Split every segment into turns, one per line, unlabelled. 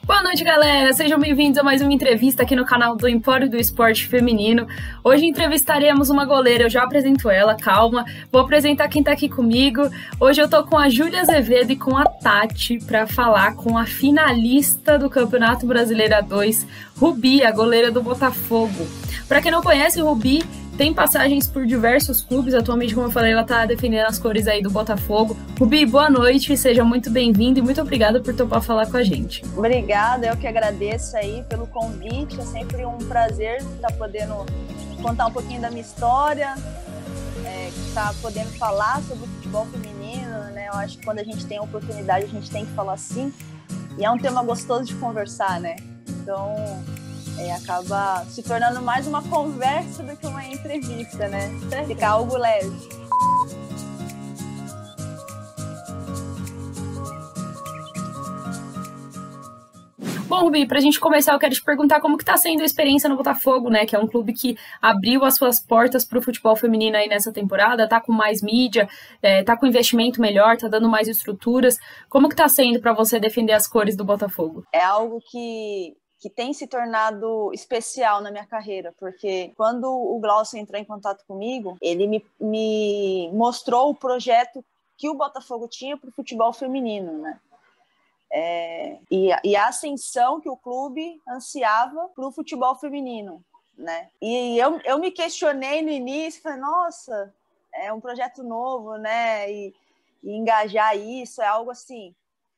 Boa noite, galera! Sejam bem-vindos a mais uma entrevista aqui no canal do Empório do Esporte Feminino. Hoje entrevistaremos uma goleira, eu já apresento ela, calma. Vou apresentar quem tá aqui comigo. Hoje eu tô com a Júlia Azevedo e com a Tati para falar com a finalista do Campeonato Brasileiro A2, Rubi, a goleira do Botafogo. Para quem não conhece, Rubi tem passagens por diversos clubes. Atualmente, como eu falei, ela tá defendendo as cores aí do Botafogo. Rubi, boa noite, seja muito bem-vinda e muito obrigada por topar falar com a gente.
Obrigada, eu que agradeço aí pelo convite. É sempre um prazer estar podendo contar um pouquinho da minha história, estar podendo falar sobre o futebol feminino, né? Eu acho que quando a gente tem a oportunidade, a gente tem que falar sim. E é um tema gostoso de conversar, né? Então, acaba se tornando mais uma conversa do que uma entrevista, né? Fica algo leve.
Bom, Rubi, pra gente começar, eu quero te perguntar como que tá sendo a experiência no Botafogo, né? Que é um clube que abriu as suas portas pro futebol feminino aí nessa temporada, tá com mais mídia, tá com investimento melhor, tá dando mais estruturas. Como que tá sendo pra você defender as cores do Botafogo?
É algo que tem se tornado especial na minha carreira, porque quando o Glaucio entrou em contato comigo, ele me mostrou o projeto que o Botafogo tinha para o futebol feminino, né? E a ascensão que o clube ansiava para o futebol feminino, né? E eu me questionei no início, falei, nossa, é um projeto novo, né? E engajar isso é algo assim,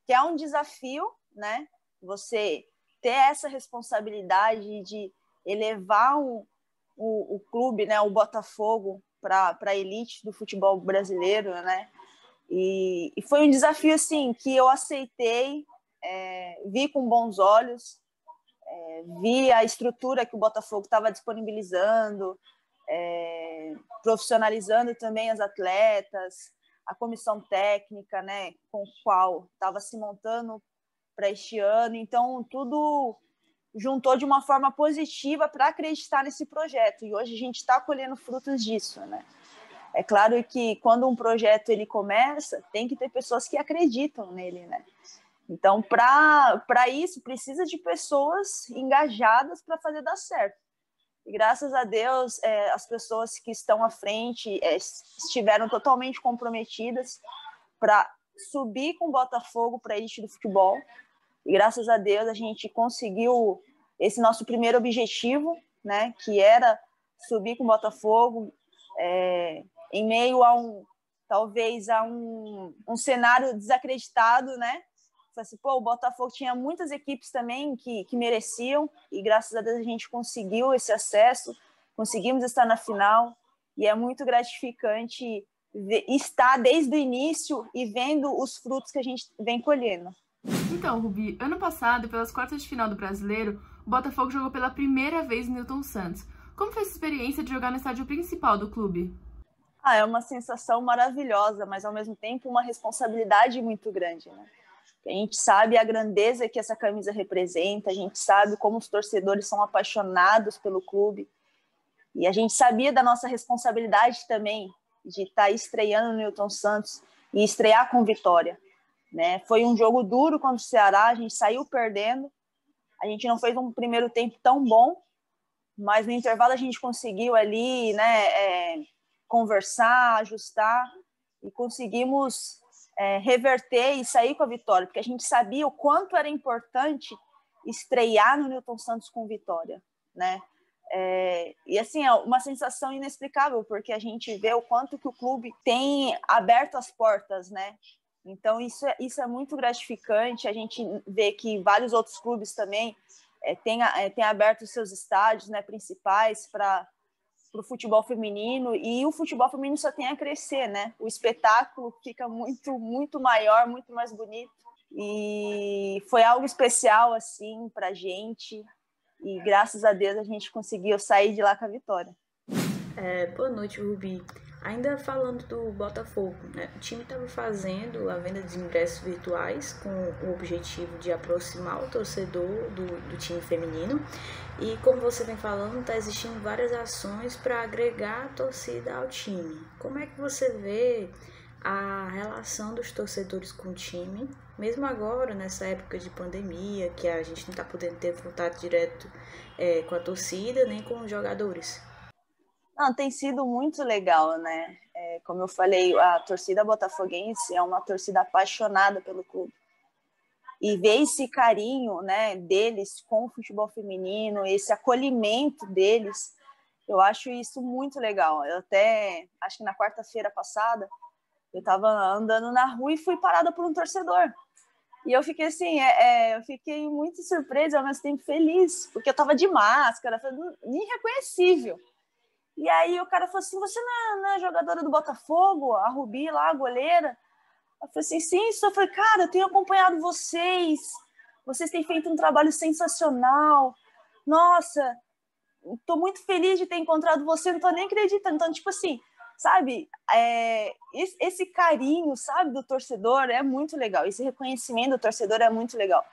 que é um desafio, né? Você ter essa responsabilidade de elevar o clube, né, o Botafogo, para a elite do futebol brasileiro, né? E foi um desafio assim que eu aceitei, vi com bons olhos, vi a estrutura que o Botafogo estava disponibilizando, profissionalizando também as atletas, a comissão técnica, né, com a qual estava se montando para este ano. Então, tudo juntou de uma forma positiva para acreditar nesse projeto. E hoje a gente está colhendo frutos disso, né? É claro que quando um projeto ele começa, tem que ter pessoas que acreditam nele, né? Então, para isso, precisa de pessoas engajadas para fazer dar certo. E graças a Deus, as pessoas que estão à frente estiveram totalmente comprometidas para subir com o Botafogo para a elite do futebol. E graças a Deus a gente conseguiu esse nosso primeiro objetivo, né, que era subir com o Botafogo, em meio a talvez a um cenário desacreditado, né? Assim, o Botafogo tinha muitas equipes também que mereciam, e graças a Deus a gente conseguiu esse acesso, conseguimos estar na final, e é muito gratificante estar desde o início e vendo os frutos que a gente vem colhendo.
Então, Rubi, ano passado, pelas quartas de final do Brasileiro, o Botafogo jogou pela primeira vez no Newton Santos. Como foi essa experiência de jogar no estádio principal do clube?
É uma sensação maravilhosa, mas ao mesmo tempo uma responsabilidade muito grande, né? A gente sabe a grandeza que essa camisa representa, a gente sabe como os torcedores são apaixonados pelo clube, e a gente sabia da nossa responsabilidade também de estar estreando no Newton Santos e estrear com vitória, né? Foi um jogo duro contra o Ceará, a gente saiu perdendo, a gente não fez um primeiro tempo tão bom, mas no intervalo a gente conseguiu ali, né, conversar, ajustar, e conseguimos reverter e sair com a vitória, porque a gente sabia o quanto era importante estrear no Newton Santos com vitória, né? E assim, é uma sensação inexplicável, porque a gente vê o quanto que o clube tem aberto as portas, né? Então, isso é muito gratificante. A gente vê que vários outros clubes também têm aberto os seus estádios, né, principais para o futebol feminino, e o futebol feminino só tem a crescer, né? O espetáculo fica muito, muito maior, muito mais bonito. E foi algo especial, assim, para a gente. E graças a Deus a gente conseguiu sair de lá com a vitória.
Boa noite, Rubi. Ainda falando do Botafogo, né? O time estava fazendo a venda de ingressos virtuais com o objetivo de aproximar o torcedor do time feminino, e como você vem falando, está existindo várias ações para agregar a torcida ao time. Como é que você vê a relação dos torcedores com o time, mesmo agora, nessa época de pandemia, que a gente não está podendo ter contato direto com a torcida, nem com os jogadores.
Não, tem sido muito legal, né? Como eu falei, a torcida botafoguense é uma torcida apaixonada pelo clube. E ver esse carinho, né, deles com o futebol feminino, esse acolhimento deles, eu acho isso muito legal. Eu até, acho que na quarta-feira passada, eu estava andando na rua e fui parada por um torcedor. E eu fiquei assim, eu fiquei muito surpresa, ao mesmo tempo feliz, porque eu estava de máscara, irreconhecível. E aí o cara falou assim, você não é jogadora do Botafogo? A Rubi lá, a goleira? Eu falei assim, sim, eu falei, cara, eu tenho acompanhado vocês têm feito um trabalho sensacional, nossa, estou muito feliz de ter encontrado você, não estou nem acreditando. Então, tipo assim, sabe, esse carinho, sabe, do torcedor é muito legal, esse reconhecimento do torcedor é muito legal.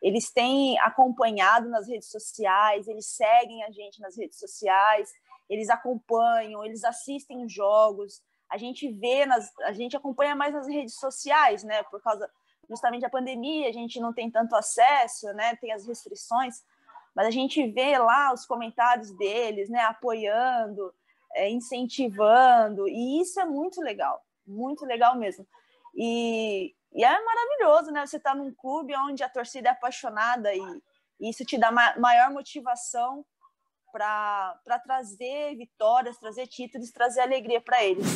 Eles têm acompanhado nas redes sociais, eles seguem a gente nas redes sociais, eles acompanham, eles assistem os jogos, a gente acompanha mais nas redes sociais, né, por causa justamente da pandemia, a gente não tem tanto acesso, né, tem as restrições, mas a gente vê lá os comentários deles, né, apoiando, incentivando, e isso é muito legal mesmo. E é maravilhoso, né, você estar num clube onde a torcida é apaixonada e isso te dá maior motivação para trazer vitórias, trazer títulos, trazer alegria para eles.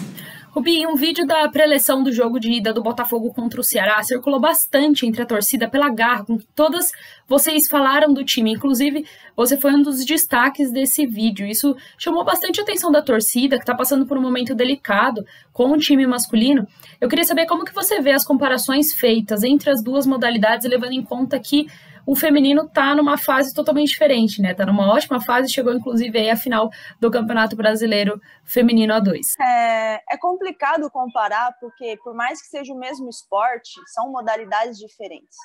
Rubi, um vídeo da pré-eleição do jogo de ida do Botafogo contra o Ceará circulou bastante entre a torcida pela garra com que todas vocês falaram do time. Inclusive, você foi um dos destaques desse vídeo. Isso chamou bastante a atenção da torcida, que está passando por um momento delicado com o time masculino. Eu queria saber como que você vê as comparações feitas entre as duas modalidades, levando em conta que o feminino está numa fase totalmente diferente, né? Está numa ótima fase, chegou inclusive aí a final do Campeonato Brasileiro Feminino A2.
É complicado comparar, porque por mais que seja o mesmo esporte, são modalidades diferentes.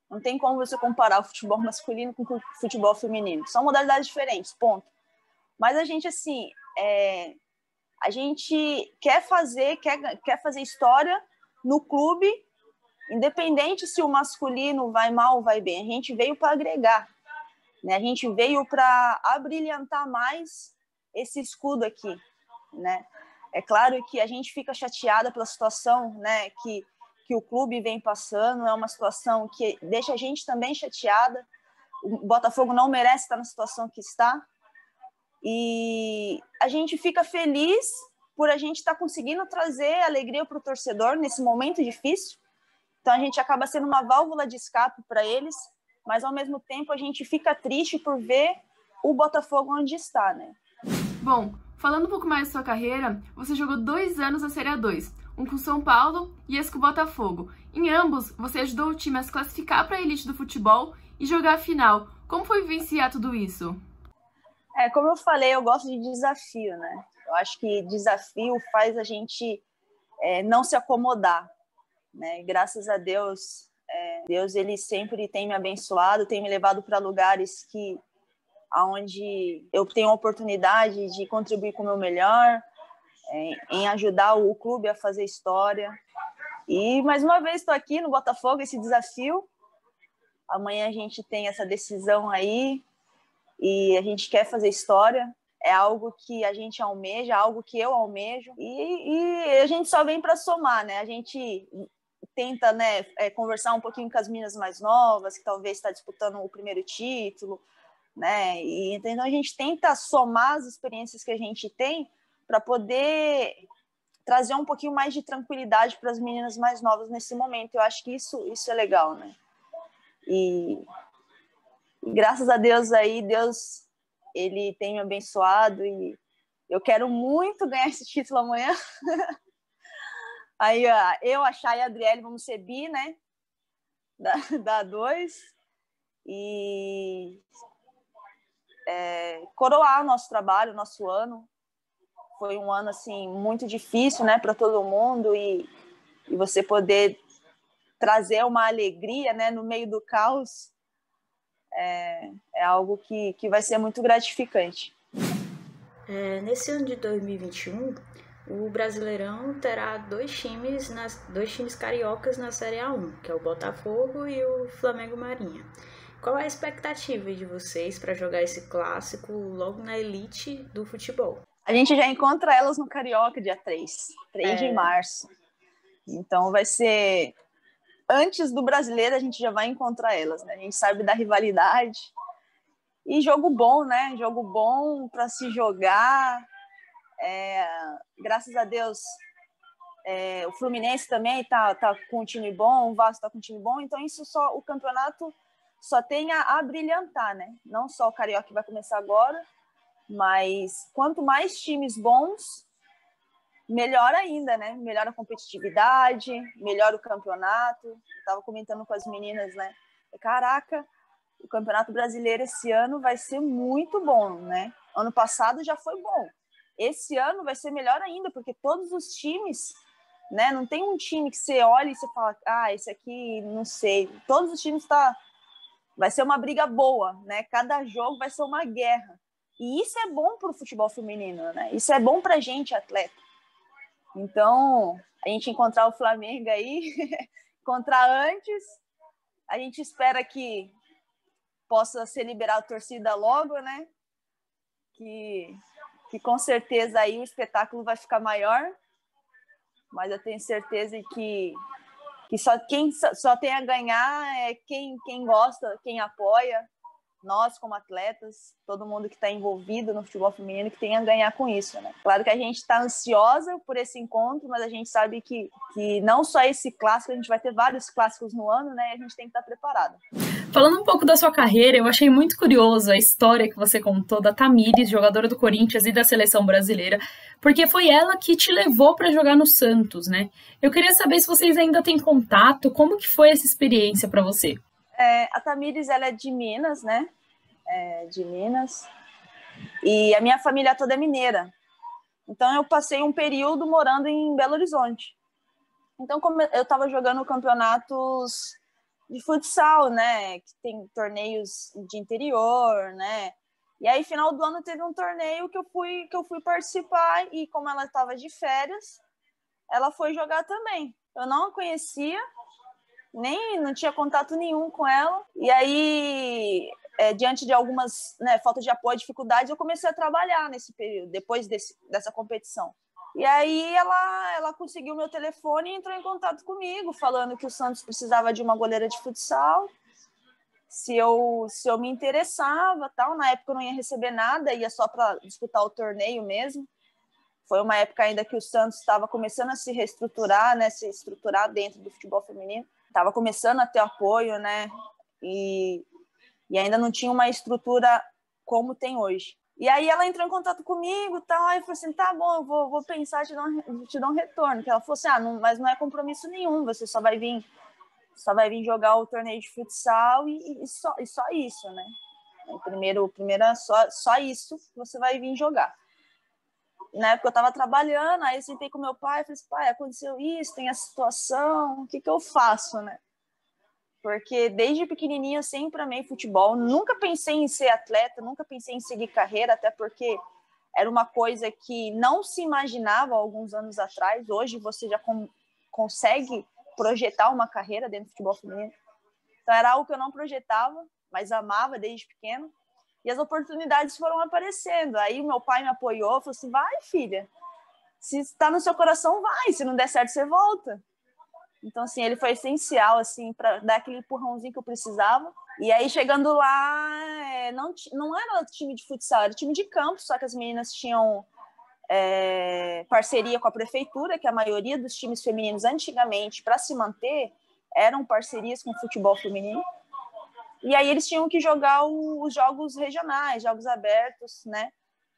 Não tem como você comparar o futebol masculino com o futebol feminino. São modalidades diferentes, ponto. Mas a gente, assim, a gente quer fazer história no clube, independente se o masculino vai mal ou vai bem. A gente veio para agregar, né? A gente veio para abrilhantar mais esse escudo aqui, né? É claro que a gente fica chateada pela situação, né, que o clube vem passando, é uma situação que deixa a gente também chateada. O Botafogo não merece estar na situação que está, e a gente fica feliz por a gente estar conseguindo trazer alegria para o torcedor nesse momento difícil. Então a gente acaba sendo uma válvula de escape para eles, mas ao mesmo tempo a gente fica triste por ver o Botafogo onde está, né?
Bom, falando um pouco mais da sua carreira, você jogou 2 anos na Série A2, um com São Paulo e esse com o Botafogo. Em ambos, você ajudou o time a se classificar para a elite do futebol e jogar a final. Como foi vivenciar tudo isso?
Como eu falei, eu gosto de desafio, né? Eu acho que desafio faz a gente não se acomodar, né? Graças a Deus, Deus ele sempre tem me abençoado, tem me levado para lugares onde eu tenho a oportunidade de contribuir com o meu melhor, em ajudar o clube a fazer história. E mais uma vez estou aqui no Botafogo, esse desafio. Amanhã a gente tem essa decisão aí e a gente quer fazer história. É algo que a gente almeja, algo que eu almejo, e a gente só vem para somar, né? A gente tenta, né, conversar um pouquinho com as meninas mais novas, que talvez está disputando o primeiro título, né? E então a gente tenta somar as experiências que a gente tem para poder trazer um pouquinho mais de tranquilidade para as meninas mais novas nesse momento. Eu acho que isso é legal, né? E graças a Deus aí, Deus ele tem me abençoado e eu quero muito ganhar esse título amanhã. Aí eu, a Chay e a Adriele vamos ser bi, né? Da A2 e coroar o nosso trabalho, o nosso ano. Foi um ano assim muito difícil, né, para todo mundo e você poder trazer uma alegria, né, no meio do caos é algo que vai ser muito gratificante.
Nesse ano de 2021, o Brasileirão terá dois times cariocas na Série A1, que é o Botafogo e o Flamengo Marinha. Qual é a expectativa de vocês para jogar esse clássico logo na elite do futebol?
A gente já encontra elas no Carioca dia 3 de março. Então vai ser... Antes do Brasileiro a gente já vai encontrar elas, né? A gente sabe da rivalidade. E jogo bom, né? Jogo bom para se jogar. Graças a Deus, o Fluminense também tá com um time bom, o Vasco tá com um time bom. Então o campeonato só tem a brilhantar, né? Não só o Carioca que vai começar agora, mas quanto mais times bons, melhor ainda, né? Melhora a competitividade, melhora o campeonato. Eu estava comentando com as meninas, né? Caraca, o Campeonato Brasileiro esse ano vai ser muito bom, né? Ano passado já foi bom. Esse ano vai ser melhor ainda, porque todos os times, né? Não tem um time que você olha e você fala, esse aqui, não sei. Todos os times vai ser uma briga boa, né? Cada jogo vai ser uma guerra. E isso é bom para o futebol feminino, né? Isso é bom para a gente, atleta. Então, a gente encontrar o Flamengo aí, encontrar antes, a gente espera que possa ser liberada a torcida logo, né? Que com certeza aí o espetáculo vai ficar maior, mas eu tenho certeza que quem só tem a ganhar é quem gosta, quem apoia, nós como atletas, todo mundo que está envolvido no futebol feminino, que tem a ganhar com isso, né? Claro que a gente está ansiosa por esse encontro, mas a gente sabe que não só esse clássico, a gente vai ter vários clássicos no ano, né? E a gente tem que estar preparado.
Falando um pouco da sua carreira, eu achei muito curioso a história que você contou da Thamires, jogadora do Corinthians e da seleção brasileira, porque foi ela que te levou para jogar no Santos, né? Eu queria saber se vocês ainda têm contato, como que foi essa experiência para você?
A Thamires, ela é de Minas, né? De Minas. E a minha família toda é mineira. Então, eu passei um período morando em Belo Horizonte. Então, como eu estava jogando campeonatos de futsal, né? Que tem torneios de interior, né? E aí, final do ano, teve um torneio que eu fui participar. E como ela estava de férias, ela foi jogar também. Eu não a conhecia, não tinha contato nenhum com ela. E aí, diante de algumas falta de apoio, dificuldades, eu comecei a trabalhar nesse período, depois dessa competição. E aí ela conseguiu meu telefone e entrou em contato comigo, falando que o Santos precisava de uma goleira de futsal, se eu me interessava, tal. Na época eu não ia receber nada, ia só para disputar o torneio mesmo. Foi uma época ainda que o Santos estava começando a se reestruturar, né, se estruturar dentro do futebol feminino. Estava começando a ter apoio, né, e ainda não tinha uma estrutura como tem hoje. E aí ela entrou em contato comigo, tal, aí eu falei assim, tá bom, eu vou pensar, te dar um retorno. Que ela falou assim, mas não é compromisso nenhum, você só vai vir jogar o torneio de futsal e só isso, né? Primeira só isso que você vai vir jogar. Na época eu estava trabalhando, aí eu sentei com meu pai e falei assim, pai, aconteceu isso, tem a situação, o que eu faço, né? Porque desde pequenininha eu sempre amei futebol, nunca pensei em ser atleta, nunca pensei em seguir carreira, até porque era uma coisa que não se imaginava alguns anos atrás. Hoje você já consegue projetar uma carreira dentro do futebol feminino. Então era algo que eu não projetava, mas amava desde pequeno. E as oportunidades foram aparecendo. Aí meu pai me apoiou, falou assim, vai, filha, se está no seu coração, vai, se não der certo, você volta. Então, assim, ele foi essencial, assim, para dar aquele empurrãozinho que eu precisava. E aí, chegando lá, não era time de futsal, era time de campo, só que as meninas tinham parceria com a prefeitura, que a maioria dos times femininos, antigamente, para se manter, eram parcerias com o futebol feminino. E aí eles tinham que jogar os jogos regionais, jogos abertos, né,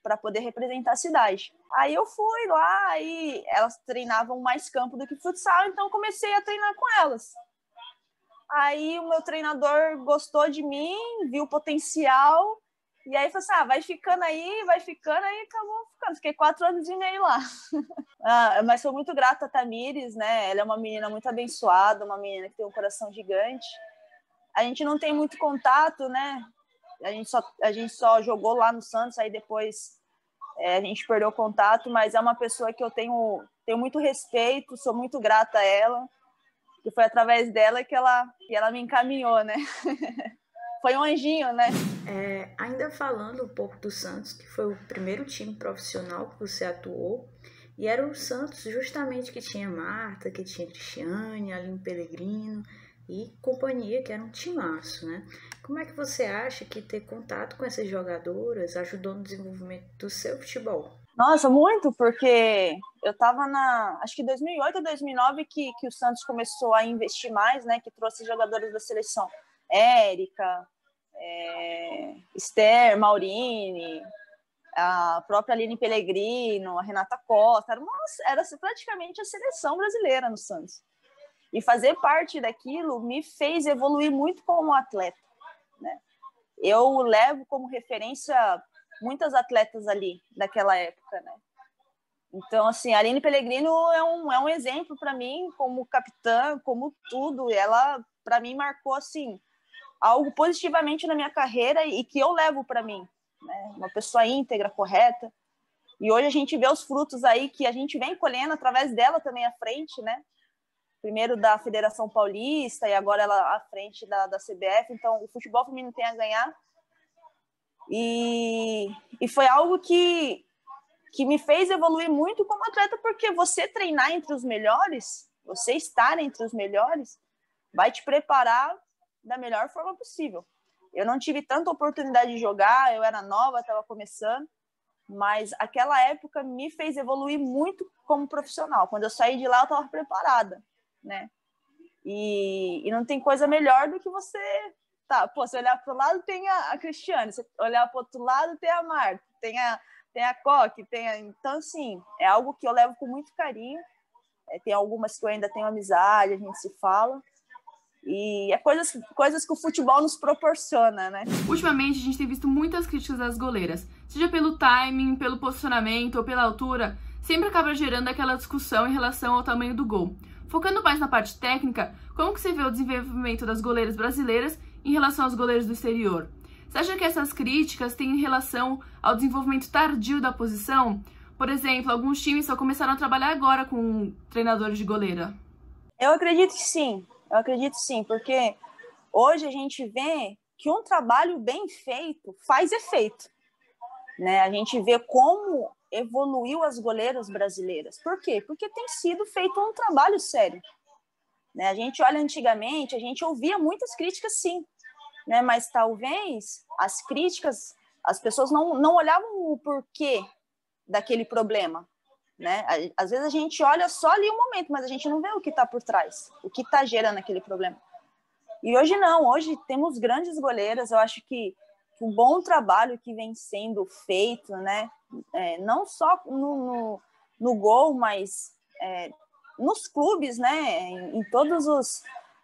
para poder representar a cidade. Aí eu fui lá e elas treinavam mais campo do que futsal, então comecei a treinar com elas. Aí o meu treinador gostou de mim, viu o potencial, e aí falou assim, vai ficando aí, e acabou ficando. Fiquei 4 anos e meio lá. Mas sou muito grata a Thamires, né? Ela é uma menina muito abençoada, uma menina que tem um coração gigante. A gente não tem muito contato, né? A gente só jogou lá no Santos, aí depois A gente perdeu o contato, mas é uma pessoa que eu tenho muito respeito, sou muito grata a ela, que foi através dela que ela me encaminhou, né? Foi um anjinho, né?
Ainda falando um pouco do Santos, que foi o primeiro time profissional que você atuou, e era o Santos justamente que tinha Marta, que tinha Cristiane, Aline Pellegrino e companhia, que era um timaço, né? Como é que você acha que ter contato com essas jogadoras ajudou no desenvolvimento do seu futebol?
Nossa, muito, porque eu estava acho que 2008 ou 2009 que o Santos começou a investir mais, né? Que trouxe jogadores da seleção. Érica, Esther, Maurini, a própria Aline Pellegrino, a Renata Costa. Era praticamente a seleção brasileira no Santos. E fazer parte daquilo me fez evoluir muito como atleta, né? Eu levo como referência muitas atletas ali daquela época, né? Então, assim, a Aline Pellegrino é um exemplo para mim como capitã, como tudo. Ela, para mim, marcou, assim, algo positivamente na minha carreira e que eu levo para mim, né? Uma pessoa íntegra, correta. E hoje a gente vê os frutos aí que a gente vem colhendo através dela também à frente, né? Primeiro da Federação Paulista e agora ela à frente da CBF. Então, o futebol feminino tem a ganhar. E foi algo que me fez evoluir muito como atleta, porque você treinar entre os melhores, você estar entre os melhores, vai te preparar da melhor forma possível. Eu não tive tanta oportunidade de jogar, eu era nova, estava começando, mas aquela época me fez evoluir muito como profissional. Quando eu saí de lá, eu estava preparada, né? E não tem coisa melhor do que você... Tá, pô, se olhar para o lado, tem a Cristiane, se olhar para o outro lado, tem a Marta, tem a Coque, Então, assim, é algo que eu levo com muito carinho. Tem algumas que eu ainda tenho amizade, a gente se fala. E é coisas que o futebol nos proporciona, né?
Ultimamente, a gente tem visto muitas críticas às goleiras. Seja pelo timing, pelo posicionamento ou pela altura, sempre acaba gerando aquela discussão em relação ao tamanho do gol. Focando mais na parte técnica, como que você vê o desenvolvimento das goleiras brasileiras em relação aos goleiros do exterior? Você acha que essas críticas têm relação ao desenvolvimento tardio da posição? Por exemplo, alguns times só começaram a trabalhar agora com treinadores de goleira.
Eu acredito sim, porque hoje a gente vê que um trabalho bem feito faz efeito, né? A gente vê como evoluiu as goleiras brasileiras. Por quê? Porque tem sido feito um trabalho sério, né? A gente olha antigamente, a gente ouvia muitas críticas, sim, né? Mas talvez as críticas, as pessoas não olhavam o porquê daquele problema, né? Às vezes a gente olha só ali um momento, mas a gente não vê o que está por trás, o que está gerando aquele problema. E hoje não, hoje temos grandes goleiras. Eu acho que um bom trabalho que vem sendo feito, né? Não só no gol, mas nos clubes, né? Em todas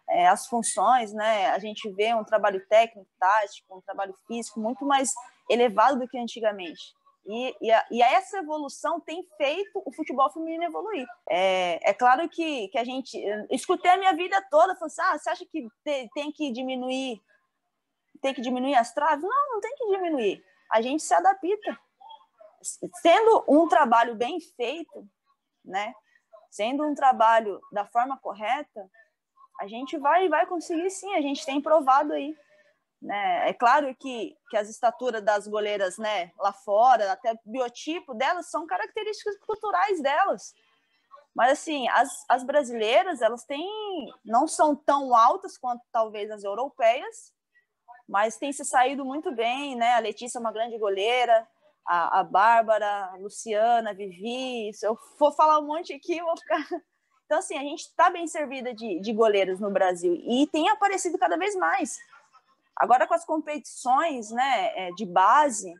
as funções, né? A gente vê um trabalho técnico, tático, um trabalho físico muito mais elevado do que antigamente. E essa evolução tem feito o futebol feminino evoluir. É claro que a gente... Escutei a minha vida toda, falando assim, você acha que tem que diminuir as traves? Não tem que diminuir. A gente se adapta. Sendo um trabalho bem feito, né? Sendo um trabalho da forma correta, a gente vai conseguir sim, a gente tem provado aí. Né? É claro que as estaturas das goleiras, né, lá fora, até o biotipo delas, são características culturais delas. Mas, assim, as brasileiras, elas não são tão altas quanto talvez as europeias, mas têm se saído muito bem, né? A Letícia é uma grande goleira, a Bárbara, a Luciana, a Vivi. Se eu for falar um monte aqui, eu vou ficar... Então, assim, a gente está bem servida de goleiras no Brasil e tem aparecido cada vez mais. Agora, com as competições, né, de base,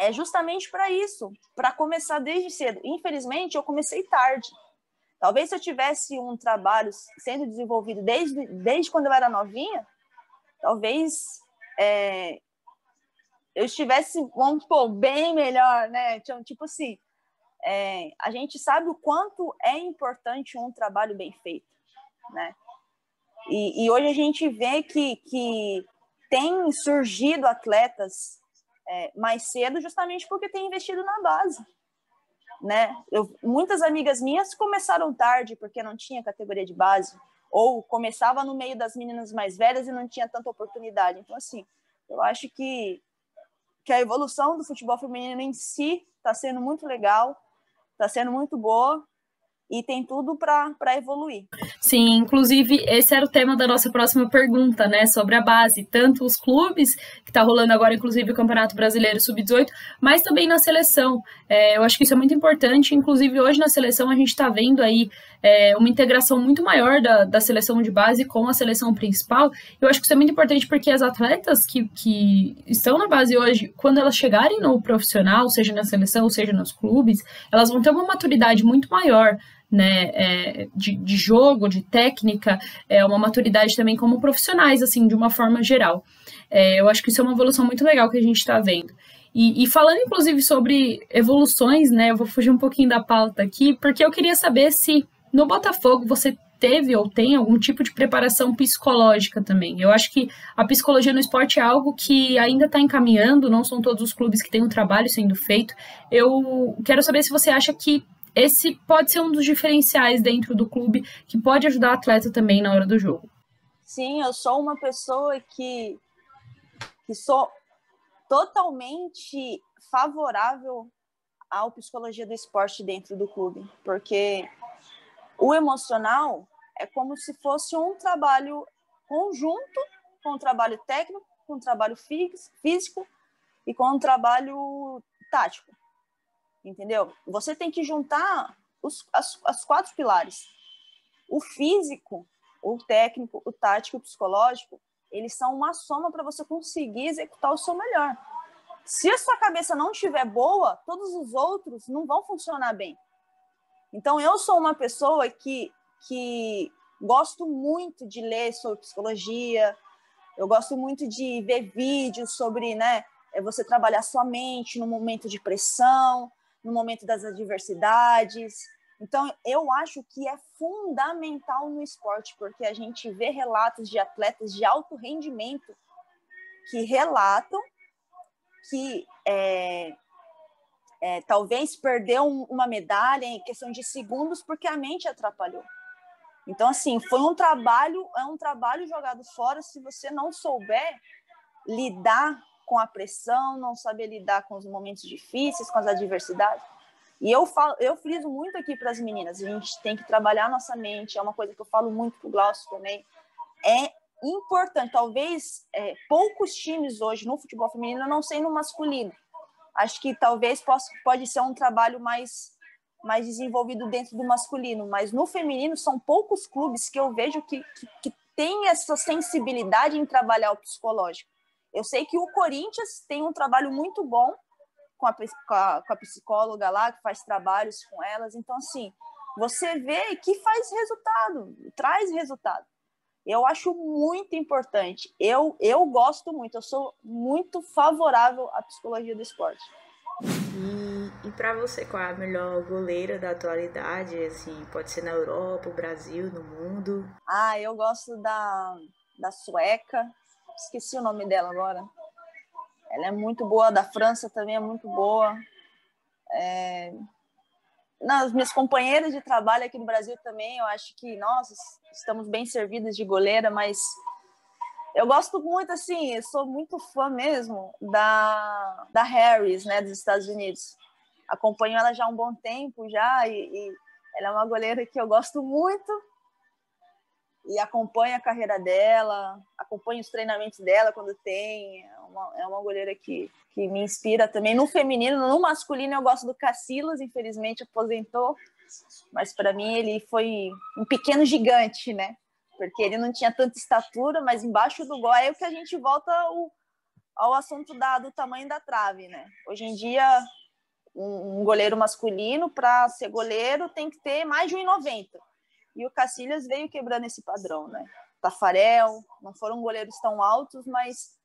é justamente para isso, para começar desde cedo. Infelizmente, eu comecei tarde. Talvez se eu tivesse um trabalho sendo desenvolvido desde quando eu era novinha, talvez eu estivesse, vamos pôr, bem melhor, né? Tipo assim, a gente sabe o quanto é importante um trabalho bem feito, né? E hoje a gente vê que tem surgido atletas mais cedo, justamente porque tem investido na base, né? Muitas amigas minhas começaram tarde porque não tinha categoria de base, ou começava no meio das meninas mais velhas e não tinha tanta oportunidade. Então, assim, eu acho que a evolução do futebol feminino em si está sendo muito legal, está sendo muito boa, e tem tudo para evoluir.
Sim, inclusive esse era o tema da nossa próxima pergunta, né, sobre a base, tanto os clubes, que está rolando agora inclusive o Campeonato Brasileiro Sub-18, mas também na seleção. Eu acho que isso é muito importante, inclusive hoje na seleção a gente está vendo aí uma integração muito maior da seleção de base com a seleção principal. Eu acho que isso é muito importante porque as atletas que estão na base hoje, quando elas chegarem no profissional, seja na seleção, seja nos clubes, elas vão ter uma maturidade muito maior, né, de jogo, de técnica, uma maturidade também como profissionais, assim, de uma forma geral. Eu acho que isso é uma evolução muito legal que a gente está vendo. E falando, inclusive, sobre evoluções, né, eu vou fugir um pouquinho da pauta aqui, porque eu queria saber se no Botafogo você teve ou tem algum tipo de preparação psicológica também. Eu acho que a psicologia no esporte é algo que ainda está encaminhando, não são todos os clubes que têm um trabalho sendo feito. Eu quero saber se você acha que esse pode ser um dos diferenciais dentro do clube que pode ajudar o atleta também na hora do jogo.
Sim, eu sou uma pessoa que sou totalmente favorável à psicologia do esporte dentro do clube, porque o emocional é como se fosse um trabalho conjunto com um trabalho técnico, com um trabalho físico e com um trabalho tático. Entendeu? Você tem que juntar as 4 pilares. O físico, o técnico, o tático e o psicológico, eles são uma soma para você conseguir executar o seu melhor. Se a sua cabeça não estiver boa, todos os outros não vão funcionar bem. Então, eu sou uma pessoa que gosto muito de ler sobre psicologia, eu gosto muito de ver vídeos sobre, né, você trabalhar sua mente no momento de pressão, no momento das adversidades. Então, eu acho que é fundamental no esporte, porque a gente vê relatos de atletas de alto rendimento que relatam que talvez perdeu uma medalha em questão de segundos porque a mente atrapalhou. Então, assim, é um trabalho jogado fora se você não souber lidar com a pressão, não saber lidar com os momentos difíceis, com as adversidades. E eu friso muito aqui para as meninas, a gente tem que trabalhar a nossa mente, é uma coisa que eu falo muito para o Glaucio também, é importante, talvez poucos times hoje no futebol feminino, eu não sei no masculino, acho que talvez pode ser um trabalho mais desenvolvido dentro do masculino, mas no feminino são poucos clubes que eu vejo que têm essa sensibilidade em trabalhar o psicológico. Eu sei que o Corinthians tem um trabalho muito bom com a psicóloga lá, que faz trabalhos com elas. Então, assim, você vê que faz resultado, traz resultado. Eu acho muito importante. Eu gosto muito, eu sou muito favorável à psicologia do esporte.
E para você, qual é a melhor goleira da atualidade? Assim, pode ser na Europa, no Brasil, no mundo?
Eu gosto da sueca. Esqueci o nome dela agora. Ela é muito boa, da França também é muito boa. As minhas companheiras de trabalho aqui no Brasil também, eu acho que nós estamos bem servidas de goleira, mas eu gosto muito, assim, eu sou muito fã mesmo da Harris, né, dos Estados Unidos. Acompanho ela já há um bom tempo já, e ela é uma goleira que eu gosto muito. E acompanho a carreira dela, acompanho os treinamentos dela quando tem. É uma goleira que me inspira também. No feminino, no masculino, eu gosto do Casillas, infelizmente aposentou, mas para mim ele foi um pequeno gigante, né? Porque ele não tinha tanta estatura, mas embaixo do gol é o que a gente volta ao assunto do tamanho da trave, né? Hoje em dia, um goleiro masculino, para ser goleiro, tem que ter mais de 1,90. E o Casillas veio quebrando esse padrão, né? Tafarel, não foram goleiros tão altos, mas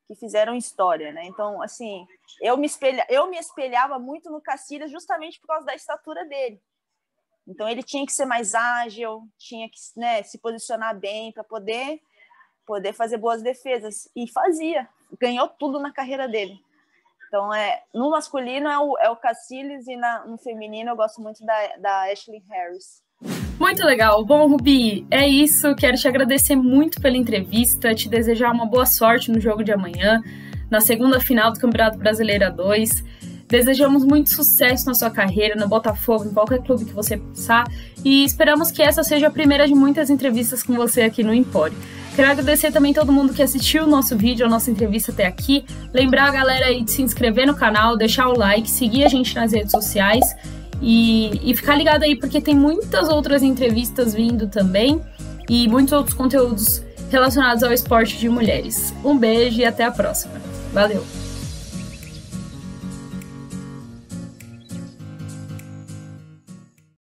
que fizeram história, né? Então, assim, eu me espelhava muito no Casillas justamente por causa da estatura dele. Então, ele tinha que ser mais ágil, tinha que, né, se posicionar bem para poder fazer boas defesas. E fazia, ganhou tudo na carreira dele. Então, no masculino é o Cacilhas e no feminino eu gosto muito da Ashley Harris.
Muito legal. Bom, Rubi, é isso. Quero te agradecer muito pela entrevista, te desejar uma boa sorte no jogo de amanhã, na segunda final do Campeonato Brasileiro A2. Desejamos muito sucesso na sua carreira, no Botafogo, em qualquer clube que você passar, e esperamos que essa seja a primeira de muitas entrevistas com você aqui no Empório. Quero agradecer também todo mundo que assistiu o nosso vídeo, a nossa entrevista até aqui. Lembrar a galera aí de se inscrever no canal, deixar o like, seguir a gente nas redes sociais e ficar ligado aí porque tem muitas outras entrevistas vindo também e muitos outros conteúdos relacionados ao esporte de mulheres. Um beijo e até a próxima. Valeu!